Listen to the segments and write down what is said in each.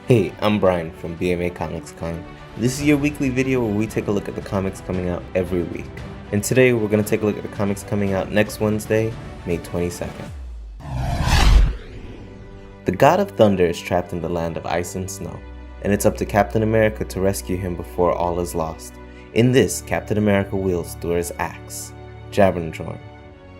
Hey, I'm Brian from BMA Comics Con. This is your weekly video where we take a look at the comics coming out every week. And today we're going to take a look at the comics coming out next Wednesday, May 22nd. The God of Thunder is trapped in the land of ice and snow, and it's up to Captain America to rescue him before all is lost. In this, Captain America wields Thor's axe, Jabba.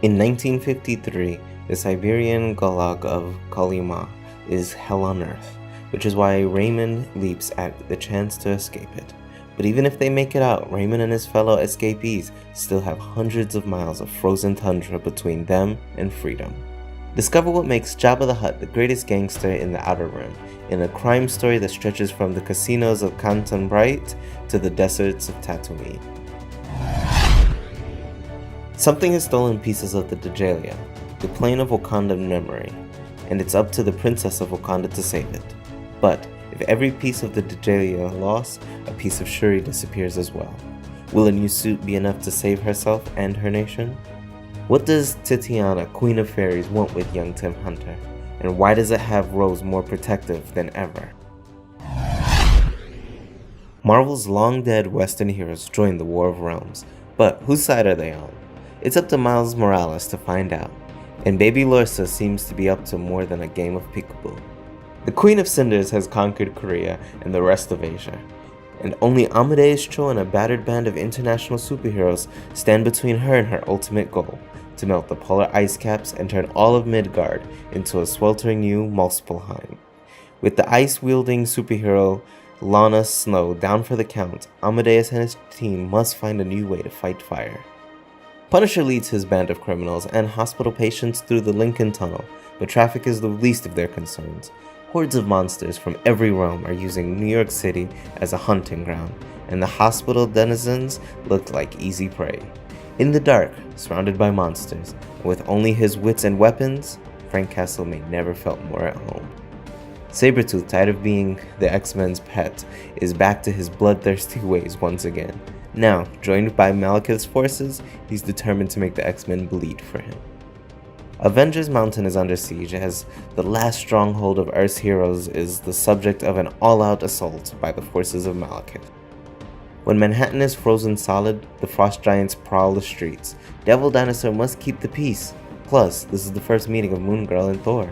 In 1953, the Siberian Gulag of Kolyma is hell on earth, which is why Raymond leaps at the chance to escape it. But even if they make it out, Raymond and his fellow escapees still have hundreds of miles of frozen tundra between them and freedom. Discover what makes Jabba the Hutt the greatest gangster in the Outer Rim, in a crime story that stretches from the casinos of Canton Bright to the deserts of Tatooine. Something has stolen pieces of the Dajalia, the plane of Wakanda memory, and it's up to the Princess of Wakanda to save it. But if every piece of the Dajalia lost, a piece of Shuri disappears as well. Will a new suit be enough to save herself and her nation? What does Titiana, Queen of Fairies, want with young Tim Hunter? And why does it have Rose more protective than ever? Marvel's long-dead Western heroes join the War of Realms, but whose side are they on? It's up to Miles Morales to find out, and Baby Lorsa seems to be up to more than a game of peekaboo. The Queen of Cinders has conquered Korea and the rest of Asia, and only Amadeus Cho and a battered band of international superheroes stand between her and her ultimate goal, to melt the polar ice caps and turn all of Midgard into a sweltering new Muspelheim. With the ice-wielding superhero Lana Snow down for the count, Amadeus and his team must find a new way to fight fire. Punisher leads his band of criminals and hospital patients through the Lincoln Tunnel, but traffic is the least of their concerns. Hordes of monsters from every realm are using New York City as a hunting ground, and the hospital denizens looked like easy prey. In the dark, surrounded by monsters, and with only his wits and weapons, Frank Castle may never felt more at home. Sabretooth, tired of being the X-Men's pet, is back to his bloodthirsty ways once again. Now, joined by Malekith's forces, he's determined to make the X-Men bleed for him. Avengers Mountain is under siege as the last stronghold of Earth's heroes is the subject of an all-out assault by the forces of Malekith. When Manhattan is frozen solid, the frost giants prowl the streets. Devil Dinosaur must keep the peace. Plus, this is the first meeting of Moon Girl and Thor.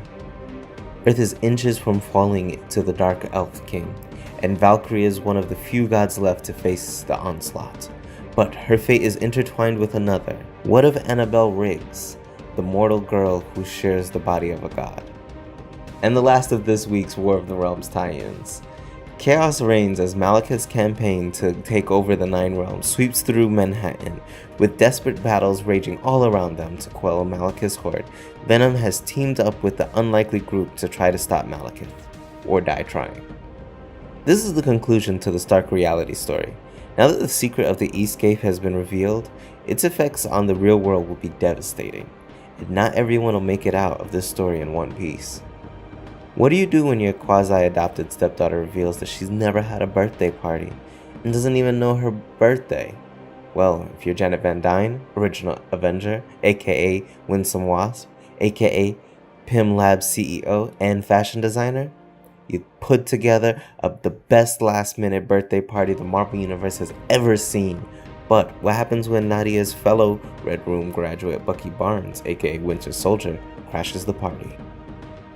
Earth is inches from falling to the Dark Elf King, and Valkyrie is one of the few gods left to face the onslaught. But her fate is intertwined with another. What of Annabelle Riggs, the mortal girl who shares the body of a god? And the last of this week's War of the Realms tie-ins. Chaos reigns as Malekith's campaign to take over the Nine Realms sweeps through Manhattan, with desperate battles raging all around them to quell Malekith's horde. Venom has teamed up with the unlikely group to try to stop Malekith, or die trying. This is the conclusion to the Stark reality story. Now that the secret of the Eastgate has been revealed, its effects on the real world will be devastating, and not everyone will make it out of this story in one piece. What do you do when your quasi-adopted stepdaughter reveals that she's never had a birthday party and doesn't even know her birthday? Well, if you're Janet Van Dyne, original Avenger, aka Winsome Wasp, aka Pym Labs CEO and fashion designer, you put together the best last-minute birthday party the Marvel Universe has ever seen. But what happens when Nadia's fellow Red Room graduate Bucky Barnes, aka Winter Soldier, crashes the party?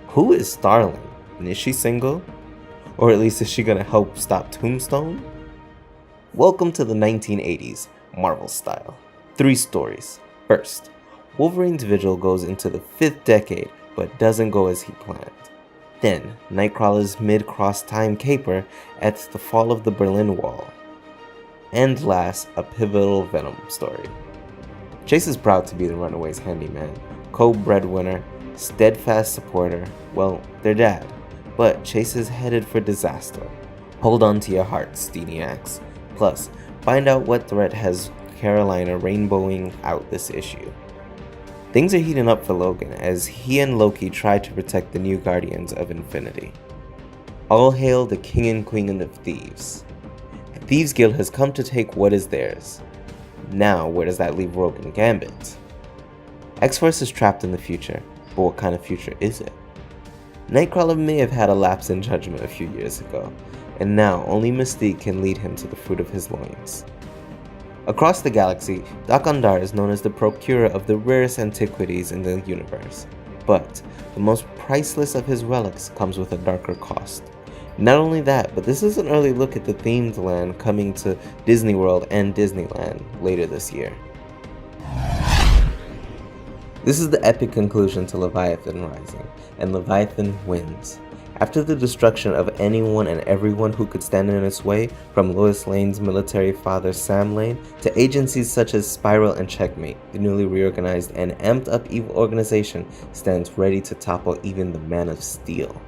Who is Starling, and is she single? Or at least is she gonna help stop Tombstone? Welcome to the 1980s, Marvel style. 3 stories. First, Wolverine's vigil goes into the 5th decade, but doesn't go as he planned. Then, Nightcrawler's mid-cross time caper at the fall of the Berlin Wall. And last, a pivotal Venom story. Chase is proud to be the Runaways' handyman, co-breadwinner, steadfast supporter, well, their dad. But Chase is headed for disaster. Hold on to your hearts, Steeniacs. Plus, find out what threat has Carolina rainbowing out this issue. Things are heating up for Logan as he and Loki try to protect the new Guardians of Infinity. All hail the King and Queen of Thieves. The Thieves Guild has come to take what is theirs. Now, where does that leave Rogue and Gambit? X-Force is trapped in the future, but what kind of future is it? Nightcrawler may have had a lapse in judgment a few years ago, and now only Mystique can lead him to the fruit of his loins. Across the galaxy, Dakandar is known as the procurer of the rarest antiquities in the universe, but the most priceless of his relics comes with a darker cost. Not only that, but this is an early look at the themed land coming to Disney World and Disneyland later this year. This is the epic conclusion to Leviathan Rising, and Leviathan wins. After the destruction of anyone and everyone who could stand in its way, from Lois Lane's military father Sam Lane to agencies such as Spiral and Checkmate, the newly reorganized and amped up evil organization stands ready to topple even the Man of Steel.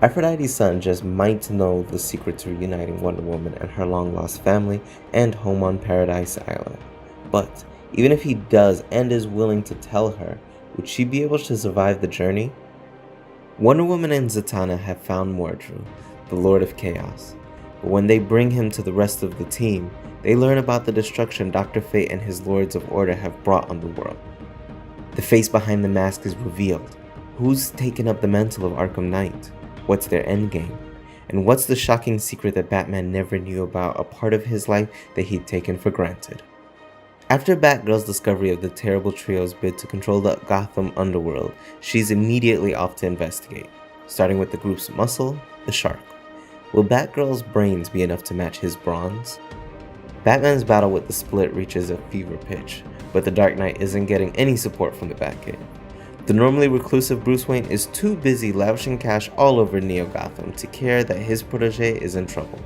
Aphrodite's son just might know the secret to reuniting Wonder Woman and her long-lost family and home on Paradise Island. But even if he does and is willing to tell her, would she be able to survive the journey? Wonder Woman and Zatanna have found Mordru, the Lord of Chaos, but when they bring him to the rest of the team, they learn about the destruction Dr. Fate and his Lords of Order have brought on the world. The face behind the mask is revealed. Who's taken up the mantle of Arkham Knight? What's their endgame? And what's the shocking secret that Batman never knew about, a part of his life that he'd taken for granted? After Batgirl's discovery of the terrible trio's bid to control the Gotham underworld, she's immediately off to investigate, starting with the group's muscle, the Shark. Will Batgirl's brains be enough to match his bronze? Batman's battle with the Split reaches a fever pitch, but the Dark Knight isn't getting any support from the Batcave. The normally reclusive Bruce Wayne is too busy lavishing cash all over Neo-Gotham to care that his protege is in trouble.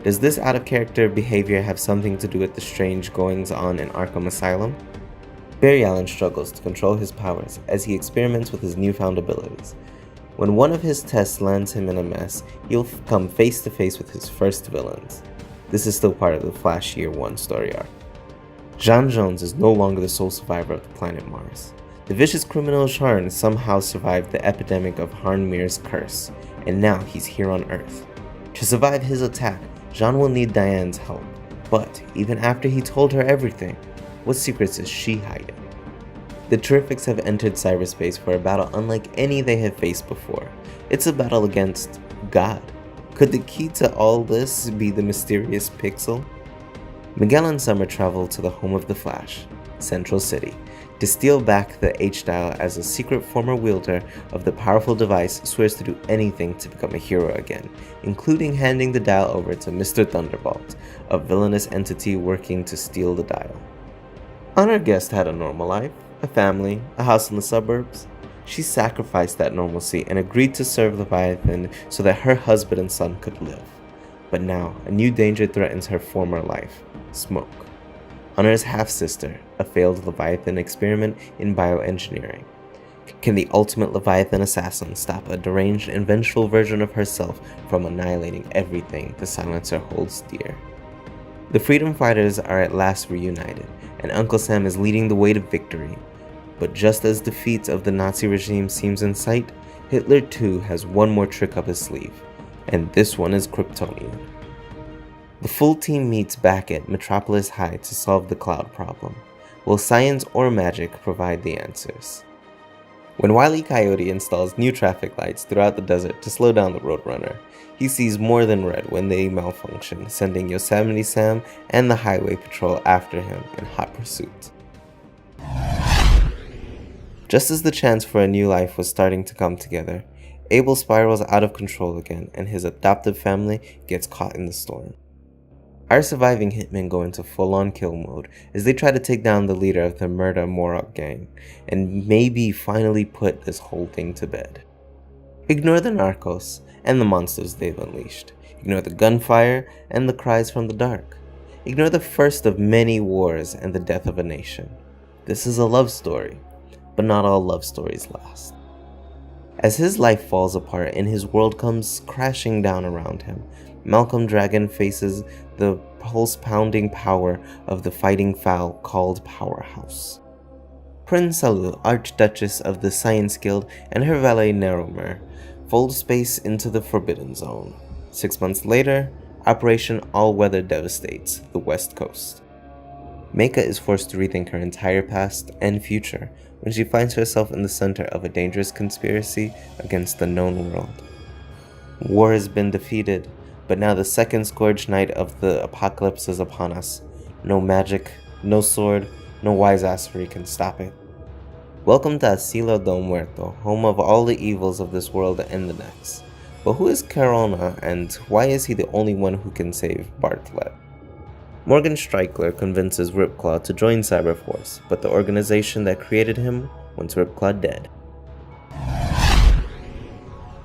Does this out-of-character behavior have something to do with the strange goings-on in Arkham Asylum? Barry Allen struggles to control his powers as he experiments with his newfound abilities. When one of his tests lands him in a mess, he'll come face-to-face with his first villains. This is still part of the Flash Year 1 story arc. J'onn J'onzz is no longer the sole survivor of the planet Mars. The vicious criminal Sharn somehow survived the epidemic of Harnmir's curse, and now he's here on Earth. To survive his attack, J'onn will need Diane's help, but even after he told her everything, what secrets is she hiding? The Terrifics have entered cyberspace for a battle unlike any they have faced before. It's a battle against God. Could the key to all this be the mysterious Pixel? Miguel and Summer travel to the home of the Flash, Central City, to steal back the H-Dial as a secret former wielder of the powerful device swears to do anything to become a hero again, including handing the dial over to Mr. Thunderbolt, a villainous entity working to steal the dial. Honor Guest had a normal life, a family, a house in the suburbs. She sacrificed that normalcy and agreed to serve Leviathan so that her husband and son could live. But now, a new danger threatens her former life: smoke. Honor's half-sister, a failed Leviathan experiment in bioengineering. Can the ultimate Leviathan assassin stop a deranged and vengeful version of herself from annihilating everything the Silencer holds dear? The Freedom Fighters are at last reunited, and Uncle Sam is leading the way to victory. But just as defeat of the Nazi regime seems in sight, Hitler too has one more trick up his sleeve, and this one is Kryptonian. The full team meets back at Metropolis High to solve the cloud problem. Will science or magic provide the answers? When Wile E. Coyote installs new traffic lights throughout the desert to slow down the Roadrunner, he sees more than red when they malfunction, sending Yosemite Sam and the Highway Patrol after him in hot pursuit. Just as the chance for a new life was starting to come together, Abel spirals out of control again and his adoptive family gets caught in the storm. Our surviving hitmen go into full-on kill mode as they try to take down the leader of the Murder Morok gang, and maybe finally put this whole thing to bed. Ignore the narcos and the monsters they've unleashed. Ignore the gunfire and the cries from the dark. Ignore the first of many wars and the death of a nation. This is a love story, but not all love stories last. As his life falls apart and his world comes crashing down around him, Malcolm Dragon faces the pulse-pounding power of the fighting fowl called Powerhouse. Prince Salu, Archduchess of the Science Guild, and her valet Narromer fold space into the Forbidden Zone. 6 months later, Operation All-Weather devastates the West Coast. Mecha is forced to rethink her entire past and future when she finds herself in the center of a dangerous conspiracy against the known world. War has been defeated, but now the second scourge night of the apocalypse is upon us. No magic, no sword, no wise-assery can stop it. Welcome to Asilo del Muerto, home of all the evils of this world and the next. But who is Carona, and why is he the only one who can save Bartlett? Morgan Strickler convinces Ripclaw to join Cyberforce, but the organization that created him wants Ripclaw dead.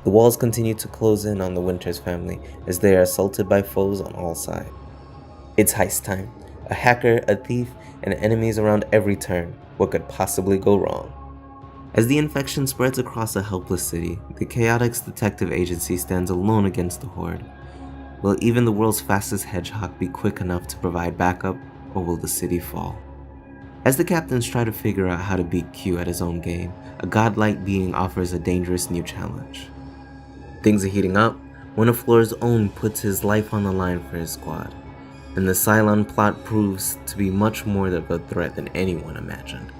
The walls continue to close in on the Winters family as they are assaulted by foes on all sides. It's heist time. A hacker, a thief, and enemies around every turn. What could possibly go wrong? As the infection spreads across a helpless city, the Chaotix Detective Agency stands alone against the Horde. Will even the world's fastest hedgehog be quick enough to provide backup, or will the city fall? As the captains try to figure out how to beat Q at his own game, a godlike being offers a dangerous new challenge. Things are heating up when a floor's own puts his life on the line for his squad, and the Cylon plot proves to be much more of a threat than anyone imagined.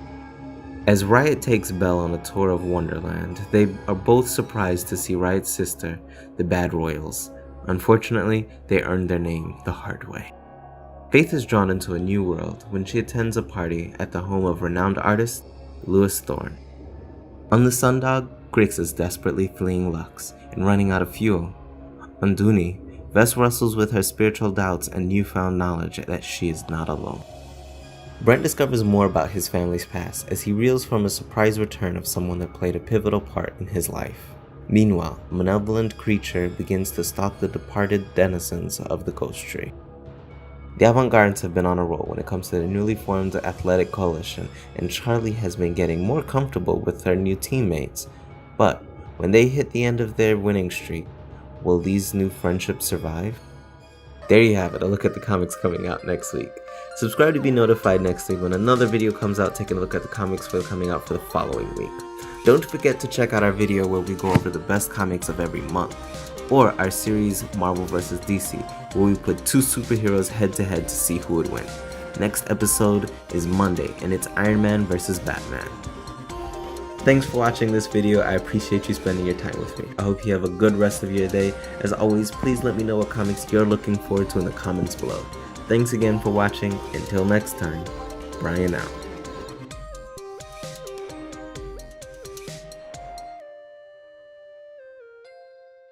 As Riot takes Belle on a tour of Wonderland, they are both surprised to see Riot's sister, the Bad Royals. Unfortunately, they earned their name the hard way. Faith is drawn into a new world when she attends a party at the home of renowned artist Lewis Thorne. On the Sundog, Grix is desperately fleeing Lux and running out of fuel. On Dooney, Vess wrestles with her spiritual doubts and newfound knowledge that she is not alone. Brent discovers more about his family's past as he reels from a surprise return of someone that played a pivotal part in his life. Meanwhile, a malevolent creature begins to stalk the departed denizens of the Ghost Tree. The Avant-Gardes have been on a roll when it comes to the newly formed Athletic Coalition, and Charlie has been getting more comfortable with her new teammates. But when they hit the end of their winning streak, will these new friendships survive? There you have it, a look at the comics coming out next week. Subscribe to be notified next week when another video comes out taking a look at the comics coming out for the following week. Don't forget to check out our video where we go over the best comics of every month, or our series Marvel vs. DC, where we put two superheroes head to head to see who would win. Next episode is Monday, and it's Iron Man vs. Batman. Thanks for watching this video. I appreciate you spending your time with me. I hope you have a good rest of your day. As always, please let me know what comics you're looking forward to in the comments below. Thanks again for watching. Until next time, Brian out.